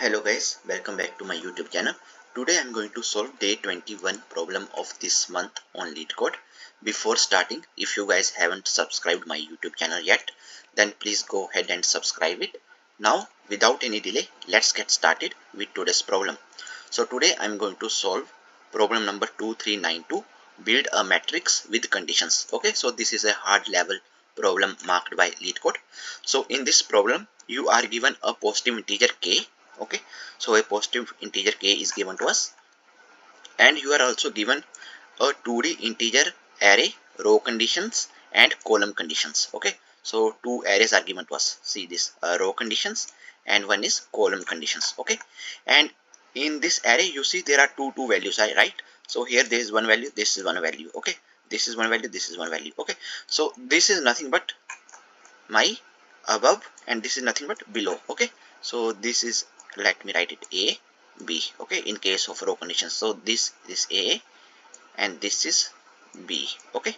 Hello guys, welcome back to my YouTube channel. Today I'm going to solve day 21 problem of this month on Leetcode. Before starting, if you guys haven't subscribed my YouTube channel yet, then please go ahead and subscribe it. Now, without any delay, let's get started with today's problem. So today I'm going to solve problem number 2392, build a matrix with conditions. Okay, so this is a hard level problem marked by Leetcode. So in this problem, you are given a positive integer k. Okay, so a positive integer k is given to us, and you are also given a 2D integer array, row conditions and column conditions. Okay, so two arrays are given to us. See this, row conditions and one is column conditions. Okay, and in this array you see there are two values, right? So here there is one value, this is one value. Okay, this is one value, this is one value. Okay, so this is nothing but my above and this is nothing but below. Okay, so this is, let me write it a b. Okay, in case of row conditions, so this is a and this is b. Okay,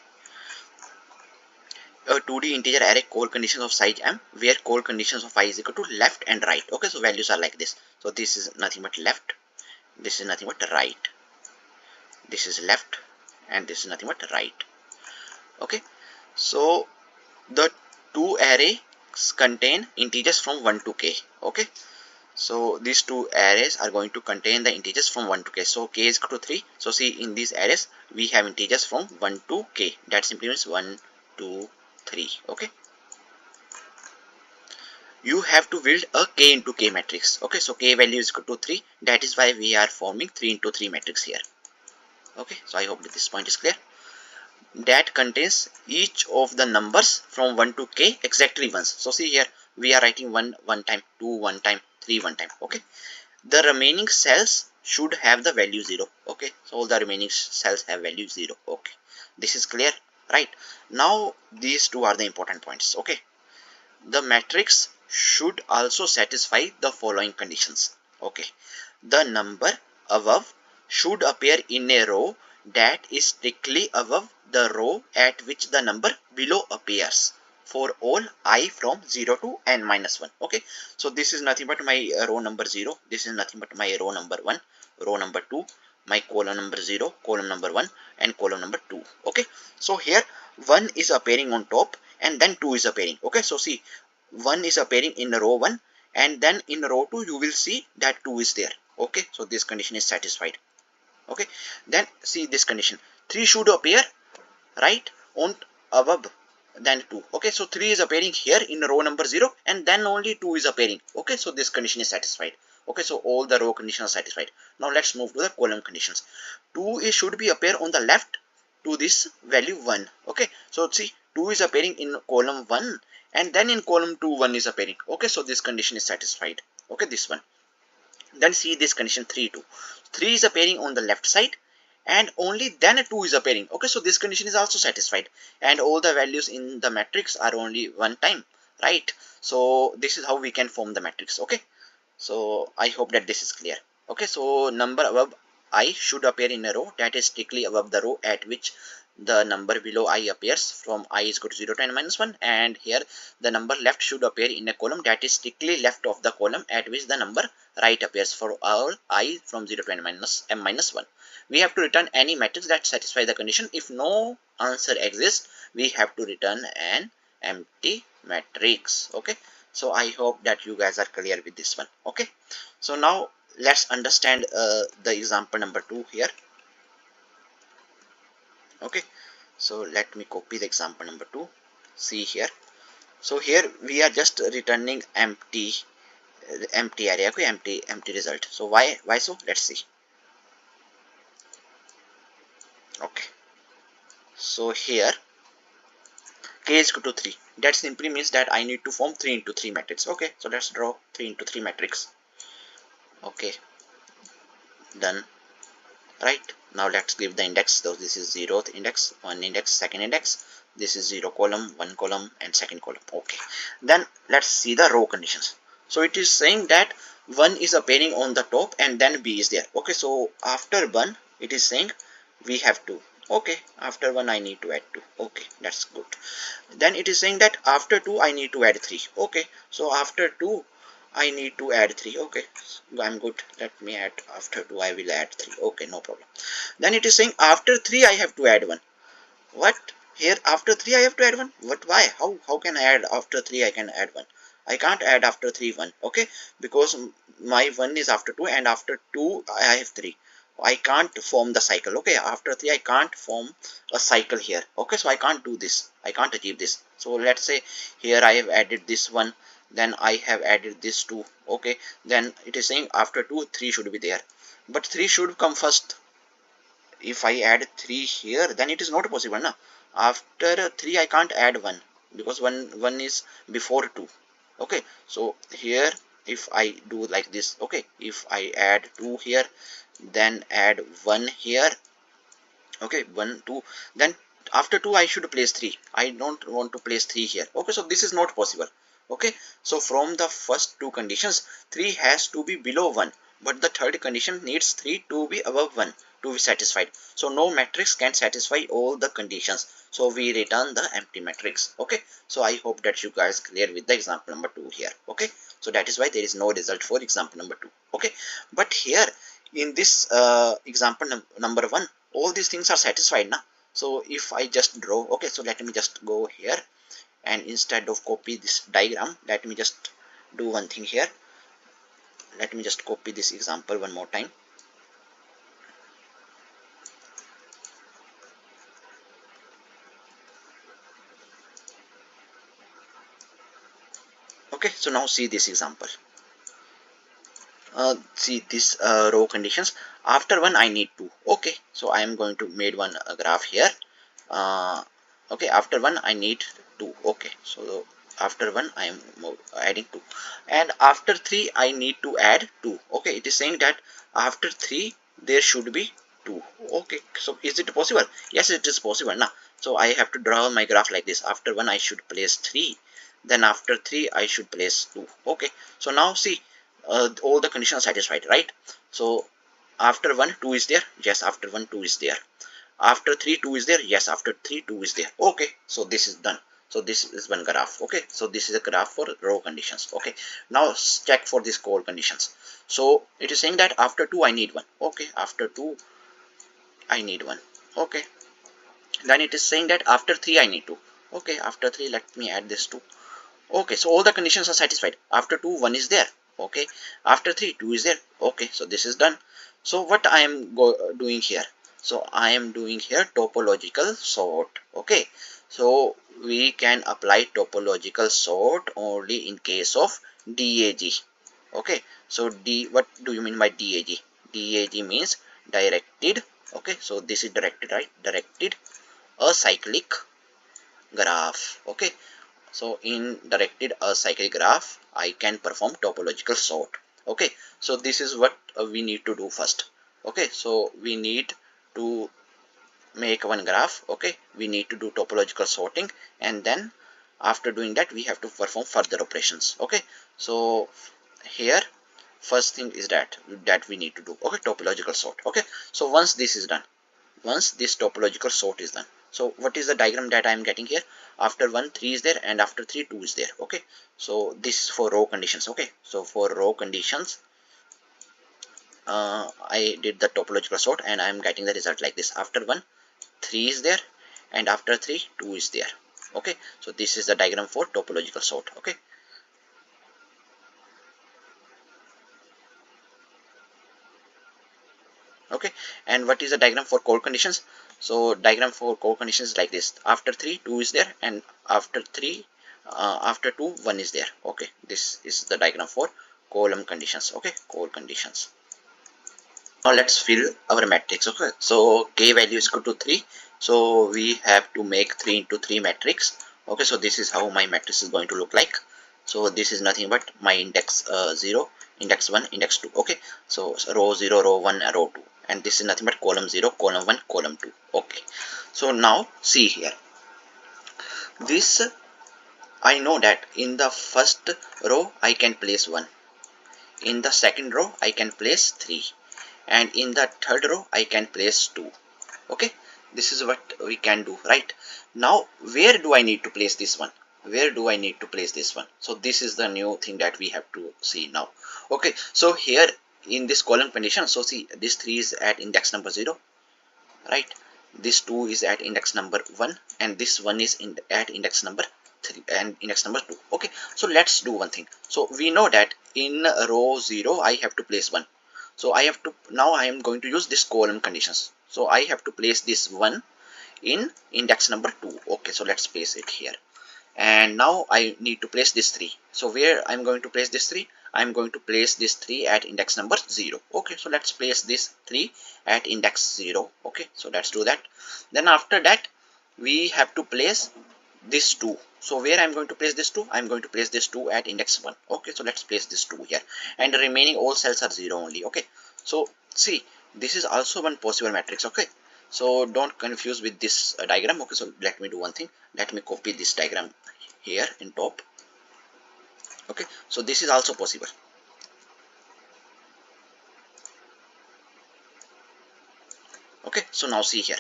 a 2D integer array call conditions of size m, where call conditions of I is equal to left and right. Okay, so values are like this. So this is nothing but left, this is nothing but right, this is left and this is nothing but right. Okay, so the two arrays contain integers from 1 to k. Okay, so these two arrays are going to contain the integers from 1 to k. So k is equal to 3. So see, in these arrays we have integers from 1 to k. That simply means 1, 2, 3. Okay, you have to build a k into k matrix. Okay, so k value is equal to 3. That is why we are forming 3 into 3 matrix here. Okay, so I hope that this point is clear. That contains each of the numbers from 1 to k exactly once. So see here, we are writing 1 one time, 2 one time, 3 one time. Okay, the remaining cells should have the value 0. Okay, so all the remaining cells have value 0. Okay, this is clear, right? Now these two are the important points. Okay, the matrix should also satisfy the following conditions. Okay, the number above should appear in a row that is strictly above the row at which the number below appears for all I from 0 to n minus 1. Okay, so this is nothing but my row number 0, this is nothing but my row number 1, row number 2, my column number 0, column number 1 and column number 2. Okay, so here 1 is appearing on top and then 2 is appearing. Okay, so see, 1 is appearing in row 1 and then in row 2 you will see that 2 is there. Okay, so this condition is satisfied. Okay, then see this condition, 3 should appear right on above than 2. Okay, so 3 is appearing here in row number 0 and then only 2 is appearing. Okay, so this condition is satisfied. Okay, so all the row conditions are satisfied. Now let's move to the column conditions. 2 is should be appear on the left to this value 1. Okay, so see, 2 is appearing in column 1 and then in column 2 1 is appearing. Okay, so this condition is satisfied. Okay, this one. Then see this condition 3 2. 3 is appearing on the left side and only then 2 is appearing. Okay, so this condition is also satisfied and all the values in the matrix are only one time, right? So this is how we can form the matrix. Okay, so I hope that this is clear. Okay, so number above I should appear in a row that is strictly above the row at which the number below I appears from I is equal to 0 to n minus 1, and here the number left should appear in a column that is strictly left of the column at which the number right appears for all I from 0 to n minus 1. We have to return any matrix that satisfies the condition. If no answer exists, we have to return an empty matrix. Okay, so I hope that you guys are clear with this one. Okay, so now let's understand the example number 2 here. Okay, so let me copy the example number 2. See here, so here we are just returning empty array. Okay, empty result. So why so? Let's see. Okay, so here k is equal to 3. That simply means that I need to form 3 into 3 matrix. Okay, so let's draw 3 into 3 matrix. Okay, done. Right, now let's give the index. So this is 0th index, 1 index, second index, this is 0 column, 1 column and second column. Okay, then let's see the row conditions. So it is saying that 1 is appearing on the top and then b is there. Okay, so after 1 it is saying we have 2. Okay, after 1 I need to add 2. Okay, that's good. Then it is saying that after 2 I need to add 3. Okay, so after 2 I need to add 3. Okay, I'm good. Let me add after 2. I will add 3. Okay, no problem. Then it is saying after 3 I have to add 1. What? Here after 3 I have to add 1? What? Why? How can I add after 3 I can add 1? I can't add after 3 1. Okay, because my 1 is after 2 and after 2 I have 3. I can't form the cycle. Okay, after 3 I can't form a cycle here. Okay, so I can't do this. I can't achieve this. So let's say here I have added this one, then I have added this 2. Okay, then it is saying after 2 3 should be there, but 3 should come first. If I add 3 here, then it is not possible na. After 3 I can't add 1 because 1 is before 2. Okay, so here if I do like this, okay, if I add 2 here, then add 1 here, okay, 1 2, then after 2 I should place 3. I don't want to place 3 here. Okay, so this is not possible. Okay, so from the first two conditions 3 has to be below 1, but the third condition needs 3 to be above 1 to be satisfied. So no matrix can satisfy all the conditions, so we return the empty matrix. Okay, so I hope that you guys clear with the example number 2 here. Okay, so that is why there is no result for example number 2. Okay, but here in this example number 1, all these things are satisfied now. So if I just draw, okay, so let me just go here, and instead of copy this diagram, let me just do one thing here. Let me just copy this example one more time. Okay, so now see this example. See this row conditions. After 1 I need 2. Okay, so I am going to made one graph here. Okay, after 1 I need 2. Okay, so after 1 I am adding 2, and after 3 I need to add 2. Okay, it is saying that after 3 there should be 2. Okay, so is it possible? Yes, it is possible now. So I have to draw my graph like this. After 1 I should place 3, then after 3 I should place 2. Okay, so now see, all the conditions are satisfied, right? So after 1 2 is there, yes, after 1 2 is there, after 3 2 is there, yes, after 3 2 is there. Okay, so this is done. So this is one graph. Okay, so this is a graph for row conditions. Okay, now check for these core conditions. So it is saying that after 2 I need 1. Okay, after 2 I need 1. Okay, then it is saying that after 3 I need 2. Okay, after 3 let me add this 2. Okay, so all the conditions are satisfied. After 2 1 is there. Okay, after 3 2 is there. Okay, so this is done. So what I am doing here, so I am doing here topological sort. Okay, so we can apply topological sort only in case of DAG. Okay, so what do you mean by DAG? DAG means directed. Okay, so this is directed, right? Directed acyclic graph. Okay, so in directed acyclic graph I can perform topological sort. Okay, so this is what we need to do first. Okay, so we need to make one graph. Okay, we need to do topological sorting, and then after doing that we have to perform further operations. Okay, so here first thing is that we need to do, okay, topological sort. Okay, so once this is done, once this topological sort is done, so what is the diagram that I am getting here? After 1 3 is there, and after 3 2 is there. Okay, so this is for row conditions. Okay, so for row conditions I did the topological sort and I am getting the result like this. After 1 3 is there, and after 3 2 is there. Okay, so this is the diagram for topological sort. Okay, okay, and what is the diagram for core conditions? So diagram for core conditions is like this. After 3 2 is there, and after 3 after 2 1 is there. Okay, this is the diagram for column conditions. Okay, core conditions. Now let's fill our matrix. Okay, so k value is equal to 3, so we have to make 3 into 3 matrix. Okay, so this is how my matrix is going to look like. So this is nothing but my index 0, index 1, index 2. Okay, so row 0, row 1, row 2, and this is nothing but column 0, column 1, column 2. Okay, so now see here, this I know that in the first row I can place 1, in the second row I can place 3, and in the third row I can place 2. Okay, this is what we can do. Right now, where do I need to place this one? where do I need to place this one? So this is the new thing that we have to see now. Okay, so here in this column condition, so see this 3 is at index number 0, right? This 2 is at index number 1 and this 1 is at index number 3 and index number 2. Okay, so let's do one thing. So we know that in row 0 I have to place 1. So I have to, now I am going to use this column conditions. So I have to place this 1 in index number 2. Okay, so let's place it here. And now I need to place this 3. So where I'm going to place this 3? I'm going to place this 3 at index number 0. Okay, so let's place this 3 at index 0. Okay, so let's do that. Then after that we have to place this 2. So where I'm going to place this 2? I'm going to place this 2 at index 1. Okay, so let's place this 2 here, and the remaining all cells are 0 only. Okay, so see, this is also one possible matrix. Okay, so don't confuse with this diagram. Okay, so let me do one thing. Let me copy this diagram here in top. Okay, so this is also possible. Okay, so now see here,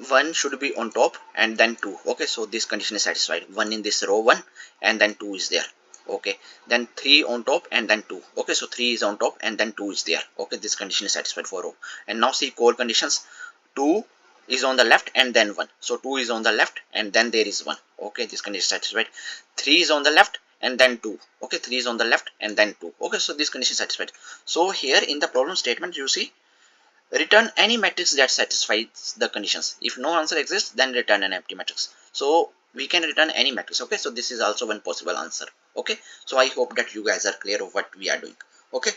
1 should be on top and then 2. Okay, so this condition is satisfied. 1 in this row 1 and then 2 is there. Okay, then 3 on top and then 2. Okay, so 3 is on top and then 2 is there. Okay, this condition is satisfied for row. And now see core conditions. 2 is on the left and then 1. So 2 is on the left and then there is 1. Okay, this condition is satisfied. 3 is on the left and then 2. Okay, 3 is on the left and then 2. Okay, so this condition is satisfied. So here in the problem statement you see, return any matrix that satisfies the conditions. If no answer exists, then return an empty matrix. So we can return any matrix. Okay, so this is also one possible answer. Okay, so I hope that you guys are clear of what we are doing. Okay,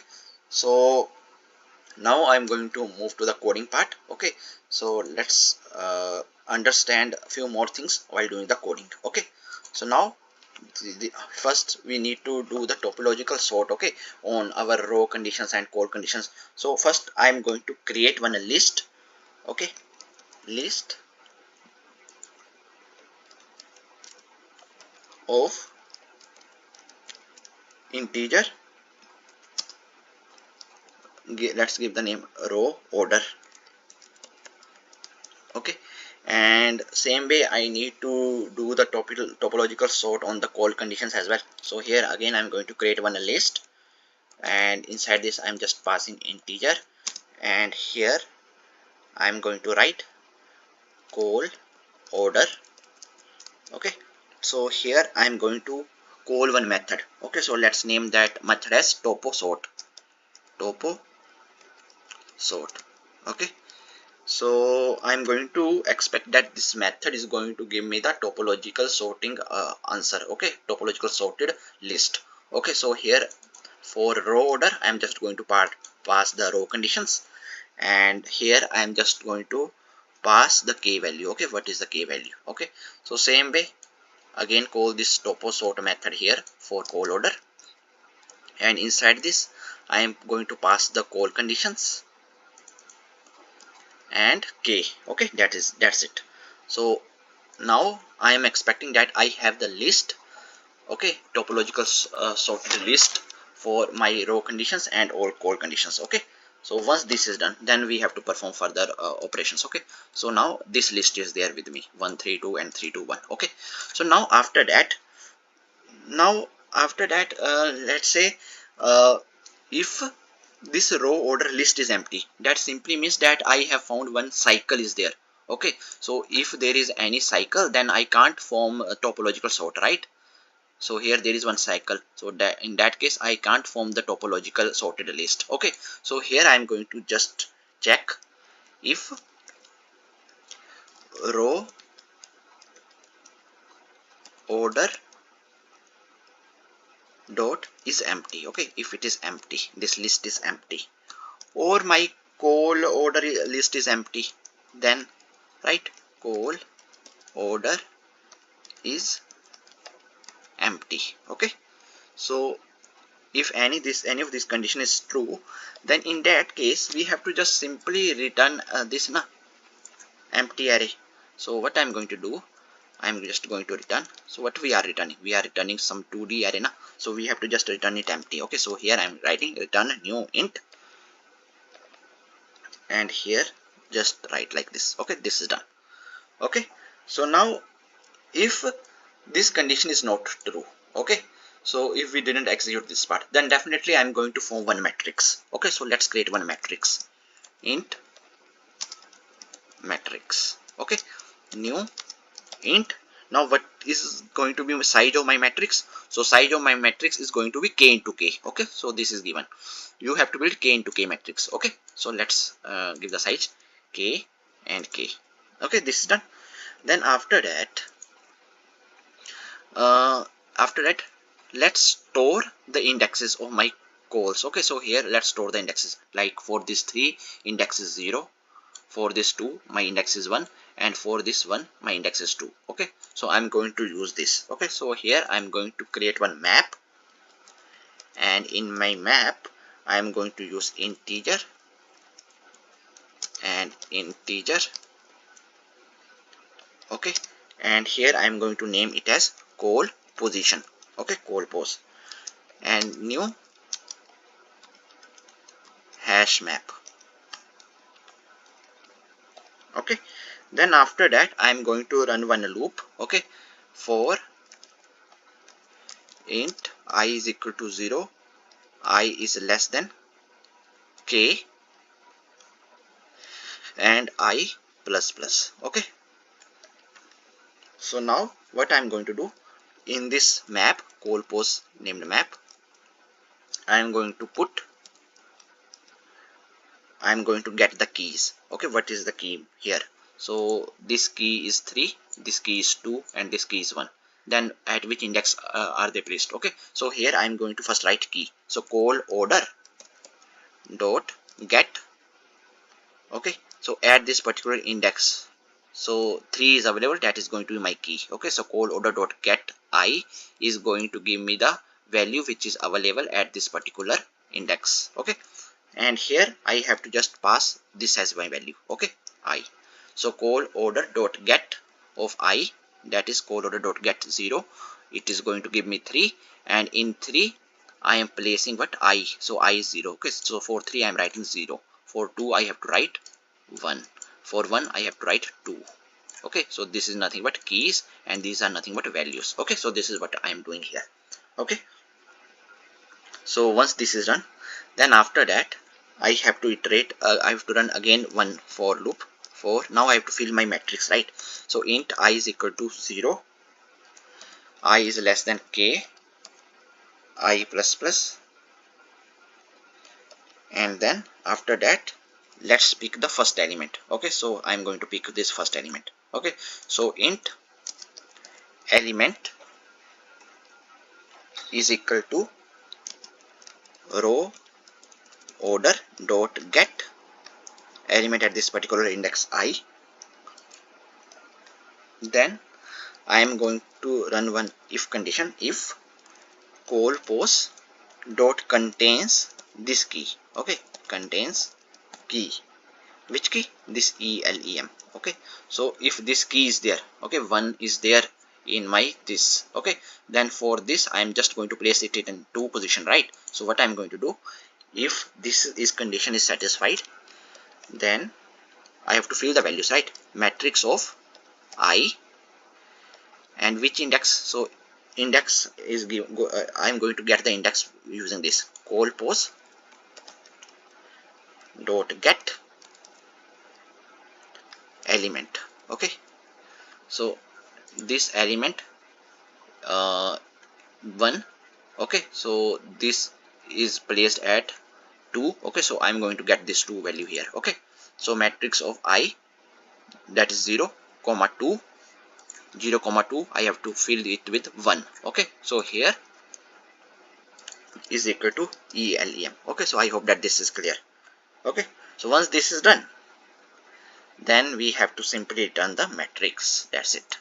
so now I'm going to move to the coding part. Okay, so let's understand a few more things while doing the coding. Okay, so now first we need to do the topological sort, okay, on our row conditions and core conditions. So first I'm going to create one list. Okay, list of integer, let's give the name row order. Okay, and same way I need to do the topological sort on the call conditions as well. So here again I'm going to create one list, and inside this I'm just passing integer, and here I'm going to write call order. Okay, so here I'm going to call one method. Okay, so let's name that method as topo sort. Okay, so I'm going to expect that this method is going to give me the topological sorting answer. Okay, topological sorted list. Okay, so here for row order I'm just going to pass the row conditions, and here I'm just going to pass the k value. Okay, what is the k value? Okay, so same way again call this topo sort method here for call order, and inside this I am going to pass the call conditions and k. Okay, that's it. So now I am expecting that I have the list. Okay, topological sorted list for my row conditions and all call conditions. Okay, so once this is done, then we have to perform further operations. Okay, so now this list is there with me, 1 3 2 and 3 2 1. Okay, so now after that let's say if this row order list is empty, that simply means that I have found one cycle is there. Okay, so if there is any cycle, then I can't form a topological sort, right? So here there is one cycle, so that in that case I can't form the topological sorted list. Okay, so here I am going to just check if row order dot is empty. Okay, if it is empty, this list is empty, or my call order list is empty, then right, call order is empty. Okay, so if any of this condition is true, then in that case we have to just simply return this empty array. So what I'm going to do, I'm just going to return. So what we are returning? We are returning some 2D array. So we have to just return it empty. Okay, so here I'm writing return new int, and here just write like this. Okay, this is done. Okay, so now if this condition is not true, okay, so if we didn't execute this part, then definitely I'm going to form one matrix. Okay, so let's create one matrix, int matrix. Okay, new int. Now what is going to be the size of my matrix? So size of my matrix is going to be k into k. Okay, so this is given. You have to build k into k matrix. Okay, so let's give the size k and k. Okay, this is done. Then uh, after that let's store the indexes of my calls. Okay, so here let's store the indexes. Like for this 3, index is 0, for this 2 my index is 1, and for this 1 my index is 2. Okay, so I'm going to use this. Okay, so here I'm going to create one map, and in my map I'm going to use integer and integer. Okay, and here I'm going to name it as call position. Okay, call pos, and new hash map. Okay, then after that I'm going to run one loop. Okay, for int I is equal to 0, I is less than k, and I plus plus. Okay, so now what I'm going to do, in this map, call post named map, I'm going to get the keys. Okay, what is the key here? So this key is 3, this key is 2, and this key is 1. Then at which index are they placed? Okay, so here I'm going to first write key. So call order dot get. Okay, so at this particular index, so 3 is available, that is going to be my key. Okay, so call order dot get I is going to give me the value which is available at this particular index. Okay, and here I have to just pass this as my value. Okay, I. So call order dot get of I, that is call order dot get 0, it is going to give me 3, and in 3 I am placing what? I. So I is 0. Okay, so for 3 I am writing 0, for 2 I have to write 1, for 1 I have to write 2. Okay, so this is nothing but keys, and these are nothing but values. Okay, so this is what I am doing here. Okay, so once this is done, then after that I have to iterate, I have to run again one for loop. For now I have to fill my matrix, right? So int I is equal to 0, I is less than k, I plus plus, and then after that let's pick the first element. Okay, so I'm going to pick this first element. Okay, so int element is equal to row order dot get element at this particular index I. Then I am going to run one if condition, if call post dot contains this key. Okay, contains key. Which key? This ELEM. Okay, so if this key is there, okay, 1 is there in my this. Okay, then for this I am just going to place it in 2 position, right? So what I am going to do, if this is condition is satisfied, then I have to fill the values, right? Matrix of I, and which index? So index is I am going to get the index using this call post dot get element. Okay, so this element 1. Okay, so this is placed at 2. Okay, so I'm going to get this 2 value here. Okay, so matrix of I, that is 0 comma 2, 0 comma 2 I have to fill it with 1. Okay, so here is equal to ELEM. Okay, so I hope that this is clear. Okay, so once this is done, then we have to simply return the matrix. That's it.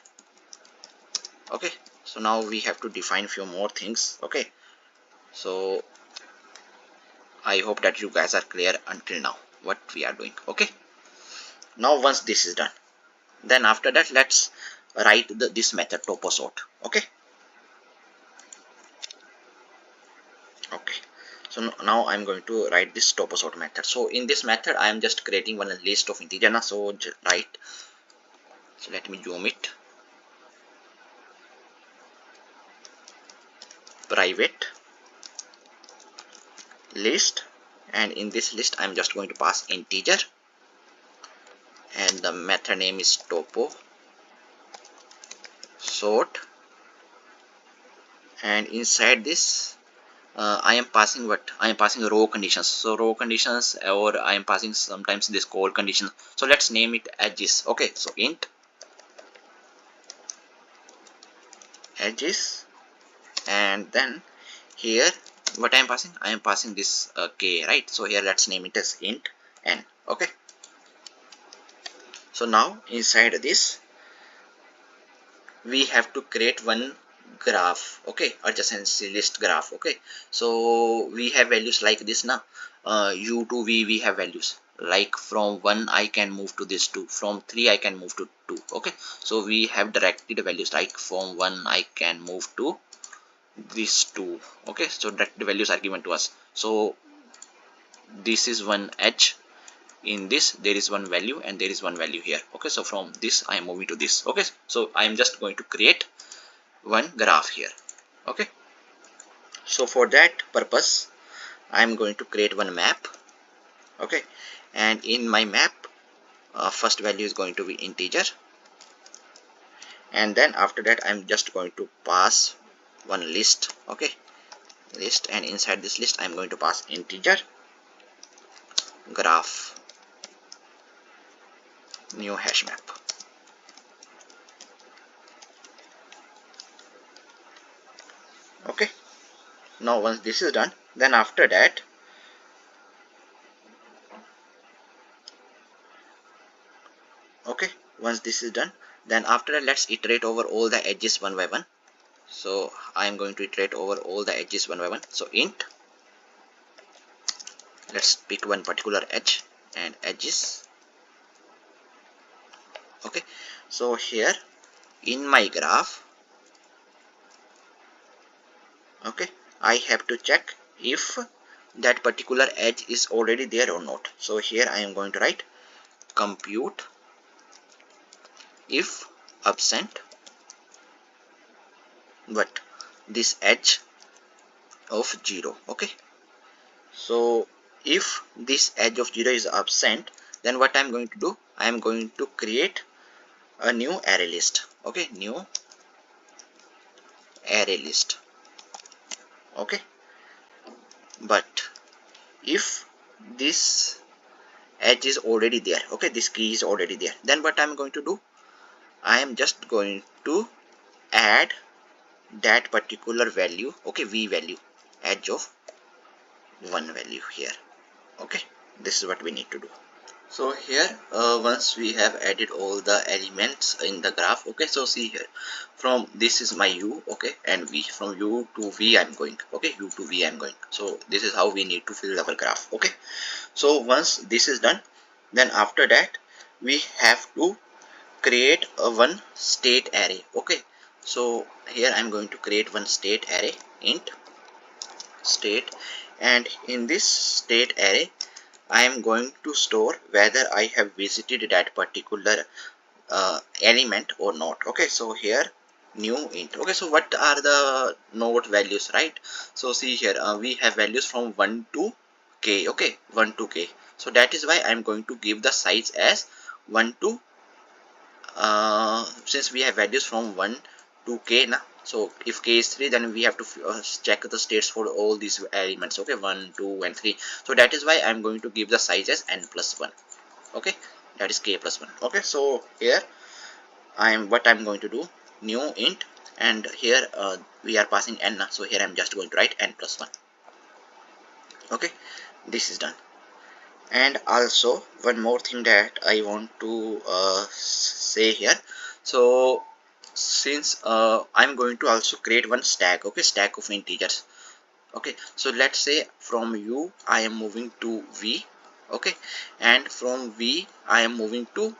Okay, so now we have to define few more things. Okay, so I hope that you guys are clear until now what we are doing. Okay, now once this is done, then after that let's write this method toposort. Okay, okay, so now I'm going to write this toposort method. So in this method I am just creating one list of integer. So write So let me zoom it. Private list, and in this list I'm just going to pass integer, and the method name is topo sort, and inside this I am passing what? I am passing row conditions. So row conditions, or I am passing sometimes this call condition. So let's name it edges. Okay, so int edges, and then here what I am passing? I am passing this k, right? So here let's name it as int n. Okay. So now inside this we have to create one graph, okay, adjacency list graph. Okay, so we have values like this now. U to V we have values like from 1 I can move to this 2, from 3 I can move to 2. Okay, so we have directed values like from 1 I can move to this 2. Okay, so directed values are given to us. So this is one edge, in this there is one value, and there is one value here. Okay, so from this I am moving to this. Okay, so I am just going to create one graph here. Okay, so for that purpose I am going to create one map. Okay, and in my map first value is going to be integer, and then after that I'm just going to pass one list. Okay, list, and inside this list I'm going to pass integer graph new hash map. Okay, now once this is done, then after that okay, once this is done, then after that let's iterate over all the edges one by one. So I am going to iterate over all the edges one by one. So int, let's pick one particular edge, and edges. Okay, so here in my graph, okay, I have to check if that particular edge is already there or not. So here I am going to write compute if absent but this edge of 0. Okay, so if this edge of 0 is absent, then what I am going to do, I am going to create a new array list. Okay, new array list. Okay, but if this edge is already there, okay, this key is already there, then what I'm going to do, I am just going to add that particular value, okay, v value, edge of 1 value here. Okay, this is what we need to do. So here once we have added all the elements in the graph, okay, so see here, from this is my u, okay, and v, from u to v I'm going, okay, u to v I'm going. So this is how we need to fill our graph. Okay, so once this is done, then after that we have to create a one state array. Okay, so here I'm going to create one state array, int state, and in this state array I am going to store whether I have visited that particular element or not. Okay, so here new int. Okay, so what are the node values, right? So see here we have values from 1 to k. Okay, 1 to k. So that is why I am going to give the size as 1 to since we have values from 1 to k now. So if k is 3, then we have to check the states for all these elements. Okay, 1, 2 and 3. So that is why I am going to give the size as n plus 1. Okay, that is k plus 1. Okay, so here what I'm going to do, new int, and here we are passing n, so here I'm just going to write n plus 1. Okay, this is done. And also one more thing that I want to say here. So since I'm going to also create one stack, okay, stack of integers. Okay, so let's say from u I am moving to v, okay, and from v I am moving to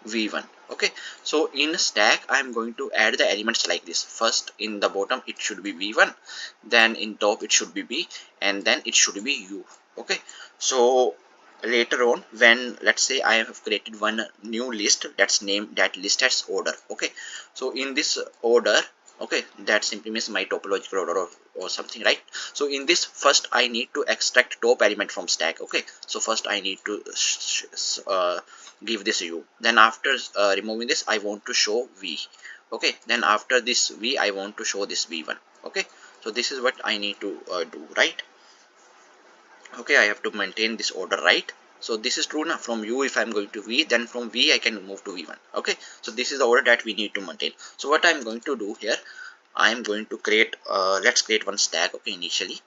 v1. Okay, so in stack I am going to add the elements like this. First in the bottom it should be v1, then in top it should be v, and then it should be u. Okay, so later on, when let's say I have created one new list, that's name that list as order. Okay, so in this order, okay, that simply means my topological order or something, right? So in this, first I need to extract top element from stack. Okay, so first I need to give this u, then after removing this I want to show v. Okay, then after this v I want to show this v1. Okay, so this is what I need to do, right? Okay, I have to maintain this order, right? So this is true now. From u if I'm going to v, then from v I can move to v1. Okay, so this is the order that we need to maintain. So what I'm going to do here, I'm going to create let's create one stack. Okay, initially,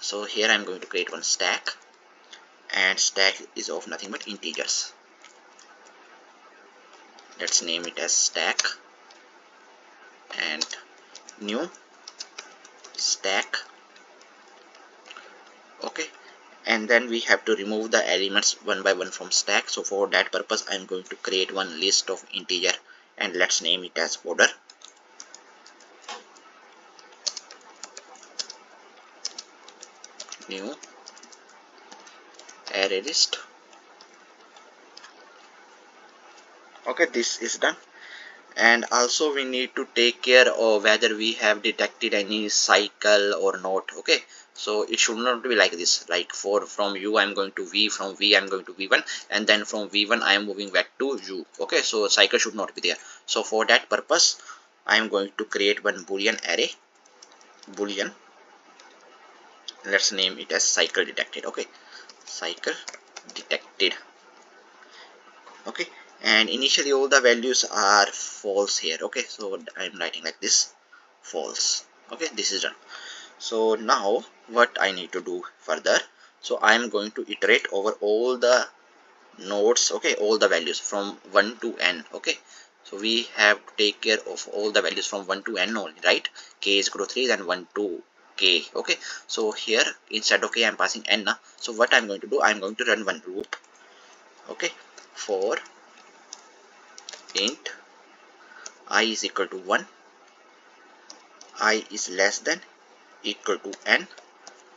so here I'm going to create one stack, and stack is of nothing but integers. Let's name it as stack, and new stack. Okay, and then we have to remove the elements one by one from stack. So for that purpose I'm going to create one list of integer, and let's name it as order. New array list. Okay, this is done. And also we need to take care of whether we have detected any cycle or not. Okay, so it should not be like this, like from u I'm going to v, from v I'm going to v1, and then from v1 I am moving back to u. Okay, so cycle should not be there. So for that purpose I am going to create one boolean array, boolean, let's name it as cycle detected. Okay, cycle detected. Okay, and initially all the values are false here. Okay, so I'm writing like this, false. Okay, this is done. So now what I need to do further, so I'm going to iterate over all the nodes. Okay, all the values from 1 to n. Okay, so we have to take care of all the values from 1 to n only, right? K is equal to 3, then 1 to k. Okay, so here instead of k I'm passing n now. So what I'm going to do, I'm going to run one loop. Okay, for int I is equal to 1, I is less than equal to n,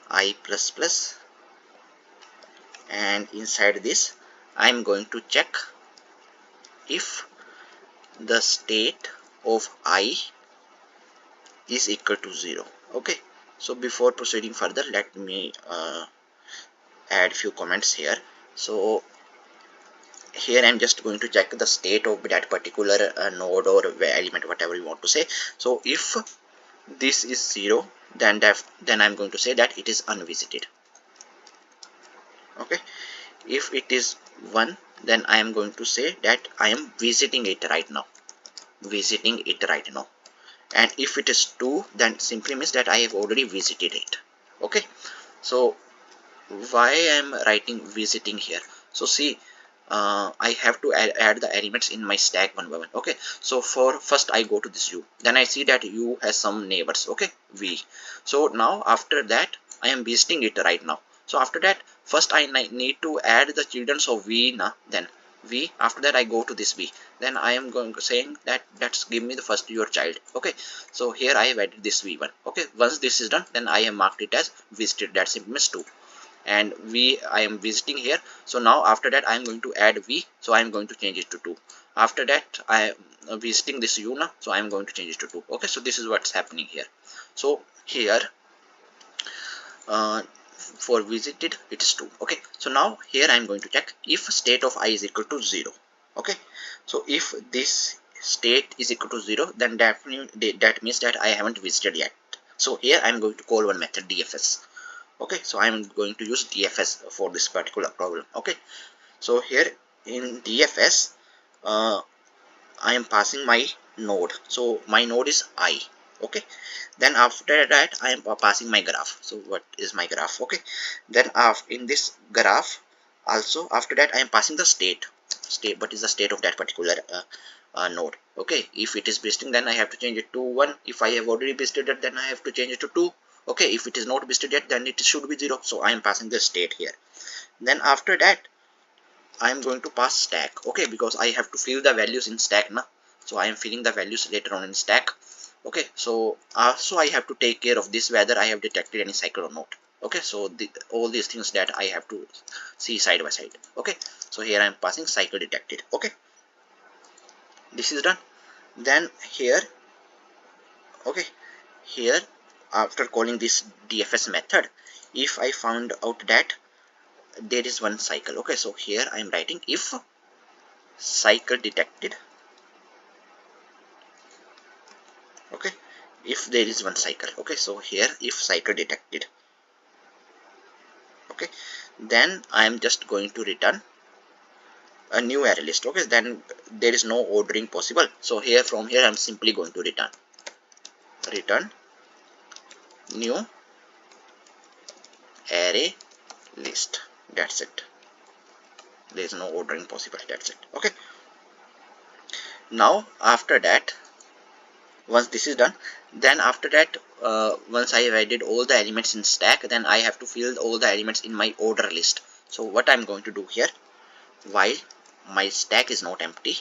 I plus plus, and inside this I'm going to check if the state of I is equal to 0. Okay, so before proceeding further, let me add few comments here. So here I'm just going to check the state of that particular node or element, whatever you want to say. So if this is 0, then I'm going to say that it is unvisited. Okay, if it is 1, then I am going to say that I am visiting it right now, visiting it right now. And if it is 2, then simply means that I have already visited it. Okay, so why I am writing visiting here? So see, I have to add the elements in my stack one by one. Okay, so for first I go to this u, then I see that u has some neighbors. Okay, v. So now after that I am visiting it right now. So after that, first I need to add the children of v now, then v. After that I go to this v, then I am going to saying that let's give me the first your child. Okay, so here I have added this v1. Okay, once this is done, then I have marked it as visited, that simply means 2, and v I am visiting here. So now after that I am going to add v, so I am going to change it to 2. After that I am visiting this u now, so I am going to change it to 2. Okay, so this is what's happening here. So here for visited it is 2. Okay, so now here I am going to check if state of I is equal to 0. Okay, so if this state is equal to 0, then definitely that means that I haven't visited yet. So here I am going to call one method DFS. Okay, so I am going to use DFS for this particular problem. Okay, so here in DFS I am passing my node, so my node is I. Okay, then after that I am passing my graph. So what is my graph? Okay, then in this graph also after that I am passing the state. What is the state of that particular node? Okay, if it is visiting, then I have to change it to 1. If I have already visited it, then I have to change it to 2. Okay, if it is not visited yet, then it should be 0. So I am passing the state here. Then after that I am going to pass stack. Okay, because I have to fill the values in stack now. So I am filling the values later on in stack. Okay, so also I have to take care of this, whether I have detected any cycle or not. Okay, so all these things that I have to see side by side. Okay, so here I am passing cycle detected. Okay, this is done. Then here, okay, here after calling this DFS method, if I found out that there is one cycle, okay, so here I am writing if cycle detected. Okay, if there is one cycle. Okay, so here if cycle detected. Okay, then I am just going to return a new array list. Okay, then there is no ordering possible, so here from here I am simply going to return new array list. That's it. There is no ordering possible. That's it. Okay, now after that, once this is done, then after that, once I have added all the elements in stack, then I have to fill all the elements in my order list. So what I'm going to do here, while my stack is not empty,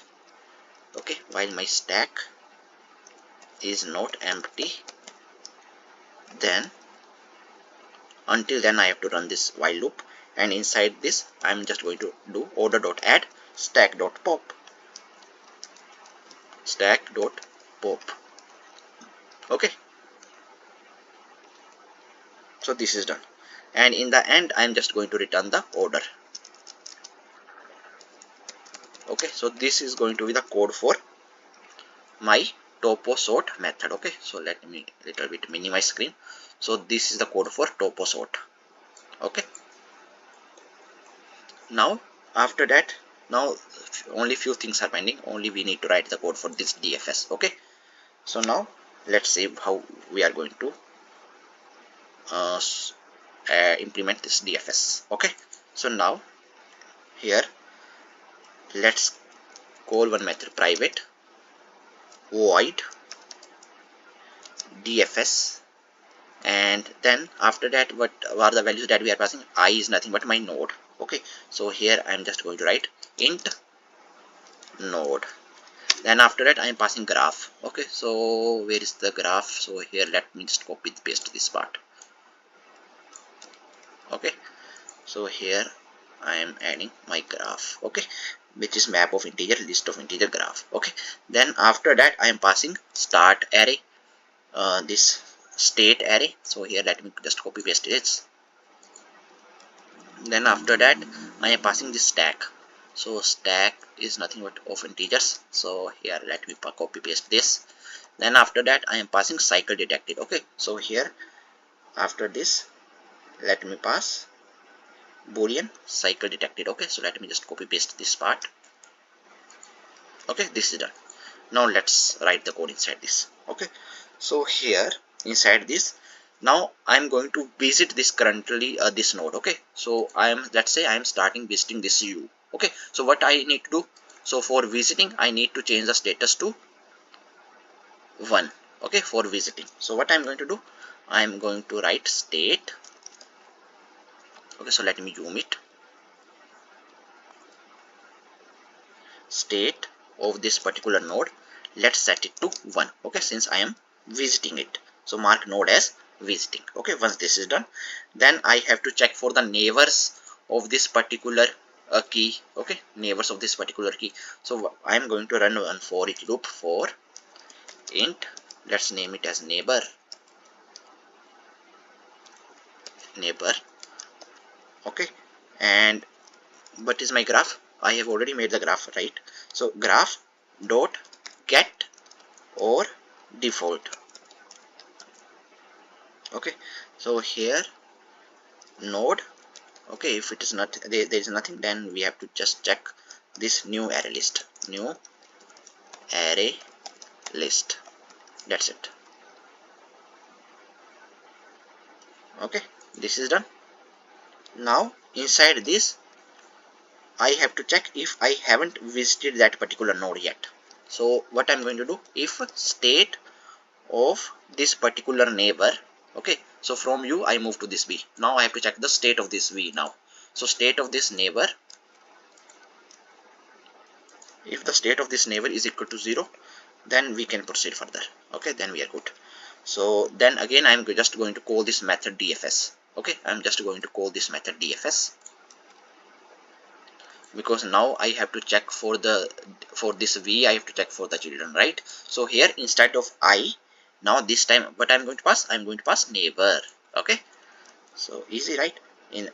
okay, while my stack is not empty, then until then I have to run this while loop, and inside this I'm just going to do order.add stack.pop. Okay, so this is done, and in the end I'm just going to return the order. Okay, so this is going to be the code for my topo sort method. Okay, so let me little bit minimize screen. So this is the code for topo sort. Okay, now after that, now only few things are pending. Only we need to write the code for this DFS. Okay, so now let's see how we are going to implement this DFS. Okay, so now here let's call one method private void DFS, and then after that what are the values that we are passing? I is nothing but my node. Okay, so here I am just going to write int node. Then after that I am passing graph. Okay, so where is the graph? So here let me just copy paste this part. Okay, so here I am adding my graph. Okay, which is map of integer, list of integer, graph. Okay, then after that I am passing start array, this state array. So here let me just copy paste it. Then after that I am passing this stack. So stack is nothing but of integers. So here let me copy paste this. Then after that I am passing cycle detected. Okay, so here after this let me pass boolean cycle detected. Okay, so let me just copy paste this part. Okay, this is done. Now let's write the code inside this. Okay, so here inside this, now I'm going to visit this currently this node. Okay, so let's say I am starting visiting this U. Okay, so what I need to do, so for visiting I need to change the status to 1. Okay, for visiting. So what I'm going to do, I'm going to write state. Okay, so let me zoom it. State of this particular node, let's set it to 1. Okay, since I am visiting it, so mark node as visiting. Okay, once this is done, then I have to check for the neighbors of this particular key. Okay, neighbors of this particular key. So I am going to run one for each loop for int, let's name it as neighbor. Okay, and what is my graph? I have already made the graph, right? So graph dot get or default. Okay, so here node. Okay, if it is not there is nothing, then we have to just check this new array list. That's it. Okay, this is done. Now inside this I have to check if I haven't visited that particular node yet. So what I'm going to do, if state of this particular neighbor. Okay, so from U I move to this V. Now I have to check the state of this V now. So state of this neighbor, if the state of this neighbor is equal to 0, then we can proceed further. Okay, then we are good. So then again I am just going to call this method DFS. Okay, I'm just going to call this method DFS, because now I have to check for this v, I have to check for the children, right? So here instead of I, now this time what I'm going to pass, I'm going to pass neighbor. Okay, so easy, right?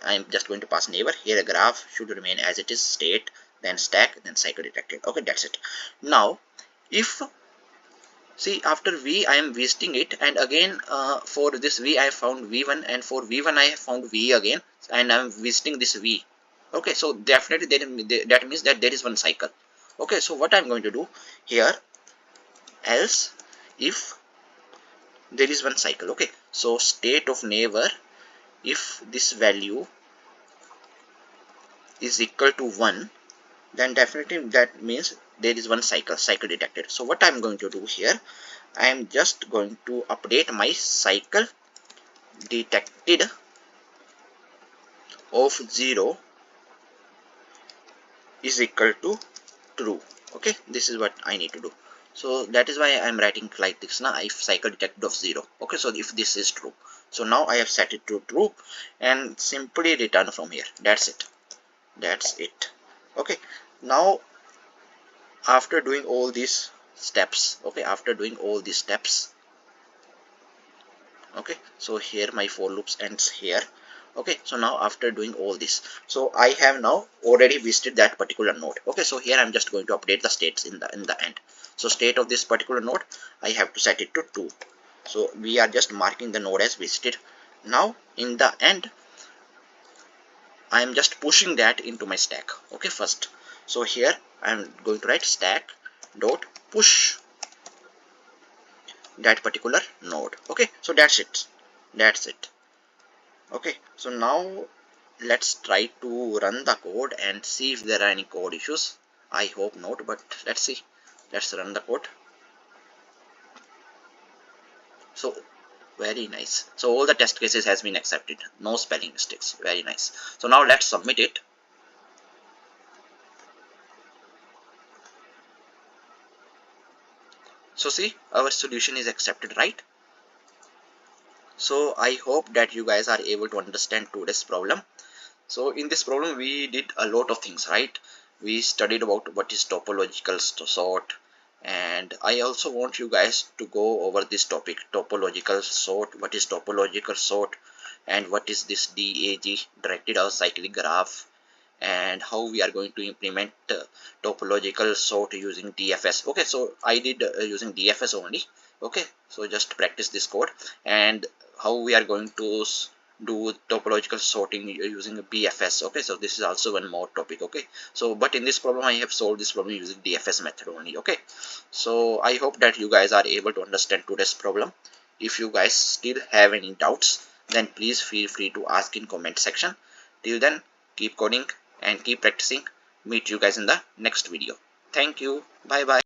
I'm just going to pass neighbor. Here a graph should remain as it is, state, then stack, then cycle detected. Okay, that's it. Now if, see, after v I am visiting it, and again for this v I found v1, and for v1 I have found v again, and I'm visiting this v. Okay, so definitely that means that there is one cycle. Okay, so what I'm going to do here, else if there is one cycle. Okay, so state of neighbor, if this value is equal to 1, then definitely that means there is one cycle detected. So what I'm going to do here, I am just going to update my cycle detected of 0 is equal to true. Okay, this is what I need to do. So that is why I am writing like this now, if cycle detected of 0. Okay, so if this is true, so now I have set it to true, and simply return from here. That's it. Okay, now after doing all these steps, okay, okay, so here my for loops ends here. Okay, so now after doing all this, so I have now already visited that particular node. Okay, so here I'm just going to update the states in the end. So state of this particular node, I have to set it to 2. So we are just marking the node as visited. Now in the end, I am just pushing that into my stack. Okay, first, so here I am going to write stack dot push that particular node. Okay, so that's it. Okay, so now let's try to run the code and see if there are any code issues. I hope not, but let's see. Let's run the code. So very nice. So all the test cases has been accepted, no spelling mistakes. Very nice. So now let's submit it. So see, our solution is accepted, right? So I hope that you guys are able to understand today's problem. So in this problem we did a lot of things, right? We studied about what is topological sort, and I also want you guys to go over this topic, topological sort. What is topological sort, and what is this DAG, directed acyclic graph, and how we are going to implement topological sort using DFS. Okay, so I did using DFS only. Okay, so just practice this code, and how we are going to do topological sorting using BFS. Okay, so this is also one more topic. Okay, so but in this problem I have solved this problem using DFS method only. Okay, so I hope that you guys are able to understand today's problem. If you guys still have any doubts, then please feel free to ask in comment section. Till then, keep coding and keep practicing. Meet you guys in the next video. Thank you. Bye bye.